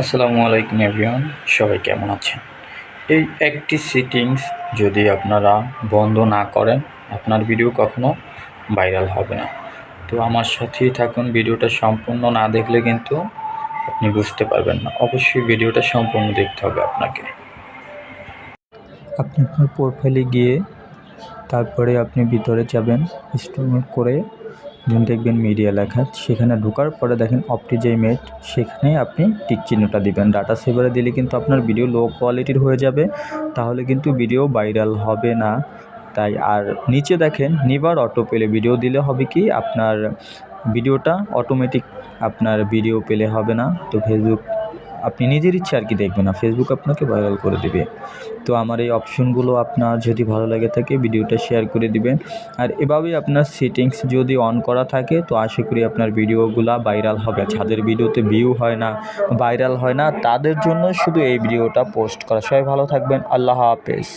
আসসালামু আলাইকুম এভরিওয়ান, সবাই কেমন আছেন? এই একটি সেটিংস যদি আপনারা বন্ধ না করেন, আপনার ভিডিও কখনো ভাইরাল হবে না। তো আমার সাথেই থাকুন, ভিডিওটা সম্পূর্ণ না দেখলে কিন্তু আপনি বুঝতে পারবেন না। অবশ্যই ভিডিওটা সম্পূর্ণ দেখতে হবে আপনাকে। আপনি আপনার প্রোফাইলে গিয়ে তারপরে আপনি ভিতরে যাবেন, স্ক্রল করে দেখবেন মিডিয়া লেখা, সেখানে ঢোকার পরে দেখেন অপটিমাইজেশন, সেখানে আপনি টিক চিহ্নটা দিবেন। ডাটা সেভারে দিলে কিন্তু আপনার ভিডিও লো কোয়ালিটির হয়ে যাবে, তাহলে কিন্তু ভিডিও ভাইরাল হবে না। তাই আর নিচে দেখেন নেভার অটো প্লে ভিডিও দিলে হবে কি আপনার ভিডিওটা অটোমেটিক আপনার ভিডিও পেলে হবে না। তো ফেসবুক আপনি নিজের ইচ্ছে আর কি দেখবেন না, ফেসবুক আপনাকে ভাইরাল করে দেবে। তো আমার এই অপশনগুলো আপনার যদি ভালো লাগে থাকে ভিডিওটা শেয়ার করে দিবেন। আর এভাবেই আপনার সেটিংস যদি অন করা থাকে তো আশা করি আপনার ভিডিওগুলা ভাইরাল হবে। যাদের ভিডিওতে ভিউ হয় না, ভাইরাল হয় না, তাদের জন্য শুধু এই ভিডিওটা পোস্ট করা। সবাই ভালো থাকবেন, আল্লাহ হাফেজ।